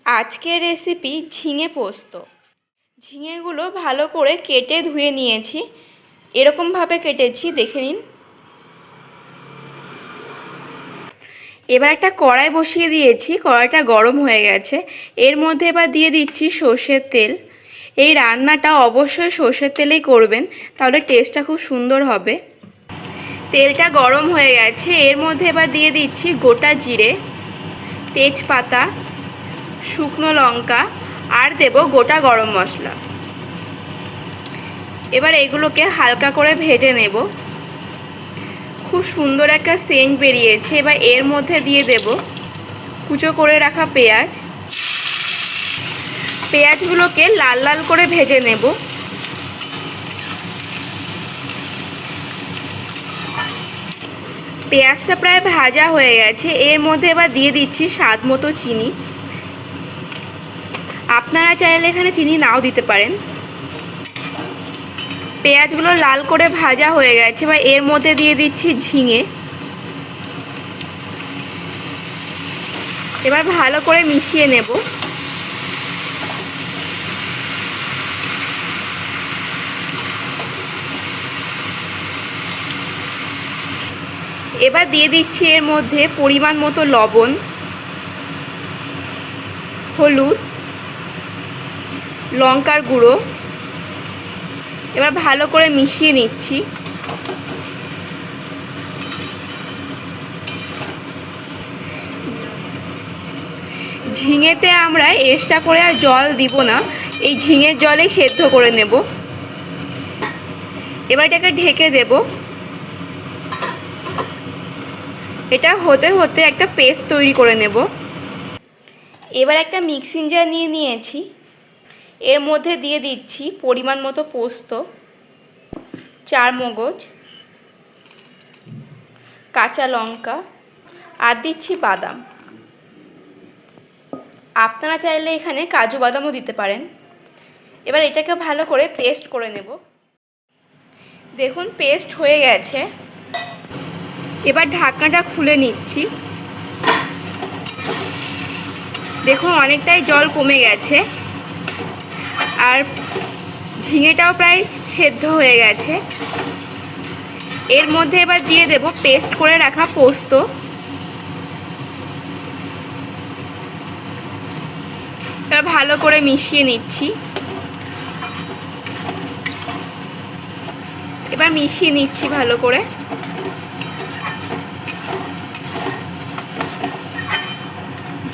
আজকের রেসিপি ঝিঙে পোস্ত। ঝিঙেগুলো ভালো করে কেটে ধুয়ে নিয়েছি, এরকমভাবে কেটেছি, দেখে নিন। এবার একটা কড়াই বসিয়ে দিয়েছি, কড়াইটা গরম হয়ে গেছে। এর মধ্যে এবার দিয়ে দিচ্ছি সর্ষের তেল। এই রান্নাটা অবশ্যই সর্ষের তেলেই করবেন, তাহলে টেস্টটা খুব সুন্দর হবে। তেলটা গরম হয়ে গেছে, এর মধ্যে এবার দিয়ে দিচ্ছি গোটা জিরে, তেজপাতা, শুকনো লঙ্কা আর দেব গোটা গরম মশলা। এবার এগুলোকে হালকা করে ভেজে নেব। খুব সুন্দর একটা সেন্ট বেরিয়েছে। এবার এর মধ্যে দিয়ে দেব কুচো করে রাখা পেঁয়াজ। পেঁয়াজগুলোকে লাল লাল করে ভেজে নেব। পেঁয়াজটা প্রায় ভাজা হয়ে গেছে, এর মধ্যে এবার দিয়ে দিচ্ছি স্বাদ মতো চিনি। আপনারা চাইলে এখানে চিনি নাও দিতে পারেন। পেঁয়াজগুলো লাল করে ভাজা হয়ে গেছে, এবার এর মধ্যে দিয়ে দিচ্ছি ঝিঙে। এবার ভালো করে মিশিয়ে নেব। এবার দিয়ে দিচ্ছি এর মধ্যে পরিমাণ মতো লবণ, হলুদ, লঙ্কার গুঁড়ো। এবার ভালো করে মিশিয়ে নিচ্ছি। ঝিঙেতে আমরা এক্সট্রা করে আর জল দিব না, এই ঝিঙের জলেই সেদ্ধ করে নেব। এবার এটাকে ঢেকে দেব। এটা হতে হতে একটা পেস্ট তৈরি করে নেব। এবার একটা মিক্সিং জার নিয়ে নিয়েছি, এর মধ্যে দিয়ে দিচ্ছি পরিমাণ মতো পোস্ত, চারমগজ, কাঁচা লঙ্কা আর দিচ্ছি বাদাম। আপনারা চাইলে এখানে কাজু বাদামও দিতে পারেন। এবার এটাকে ভালো করে পেস্ট করে নেব। দেখুন পেস্ট হয়ে গেছে। এবার ঢাকনাটা খুলে নিচ্ছি। দেখুন অনেকটাই জল কমে গেছে আর ঝিঙেটাও প্রায় সেদ্ধ হয়ে গেছে। এর মধ্যে এবার দিয়ে দেব পেস্ট করে রাখা পোস্ত। এবার ভালো করে মিশিয়ে নিচ্ছি। এবার মিশিয়ে নিচ্ছি ভালো করে।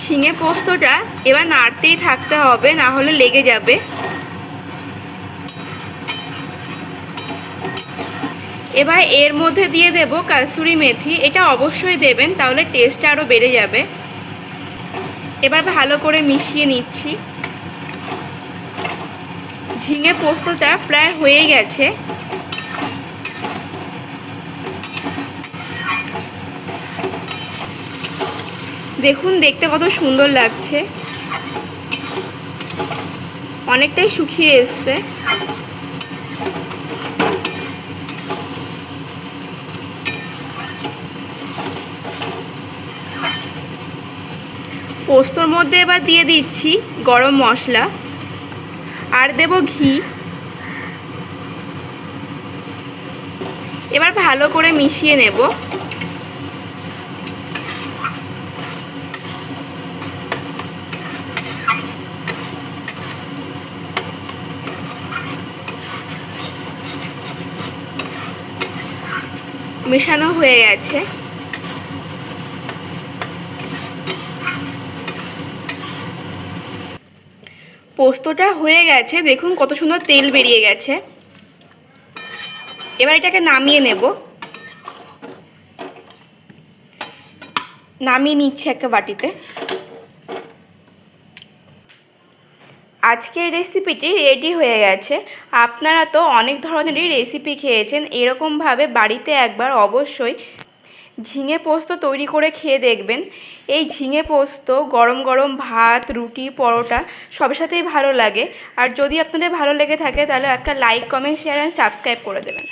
ঝিঙে পোস্তটা এবার নাড়তেই থাকতে হবে, না হলে লেগে যাবে। এবার এর মধ্যে দিয়ে দেব কাসুরি মেথি। এটা অবশ্যই দেবেন, তাহলে টেস্টটা আরও বেড়ে যাবে। এবার ভালো করে মিশিয়ে নিচ্ছি। ঝিঙে পোস্তটা প্রায় হয়ে গেছে। দেখুন দেখতে কত সুন্দর লাগছে, অনেকটাই শুকিয়ে এসছে। পোস্তর মধ্যে এবার দিয়ে দিচ্ছি গরম মশলা আর দেব ঘি। এবার ভালো করে মিশিয়ে নেব। মেশানো হয়ে গেছে। পোস্তটা হয়ে গেছে, দেখুন কত সুন্দর তেল বেরিয়ে গেছে। এবার এটাকে নামিয়ে নেব। নামিয়ে নিচ্ছি একটা বাটিতে। আজকের রেসিপিটি রেডি হয়ে গেছে। আপনারা তো অনেক ধরনেরই রেসিপি খেয়েছেন, এরকমভাবে বাড়িতে একবার অবশ্যই ঝিঙে পোস্ত তৈরি করে খেয়ে দেখবেন। এই ঝিঙে পোস্ত গরম গরম ভাত, রুটি, পরোটা সবের সাথেই ভালো লাগে। আর যদি আপনাদের ভালো লেগে থাকে তাহলে একটা like, comment, share and subscribe করে দেবেন।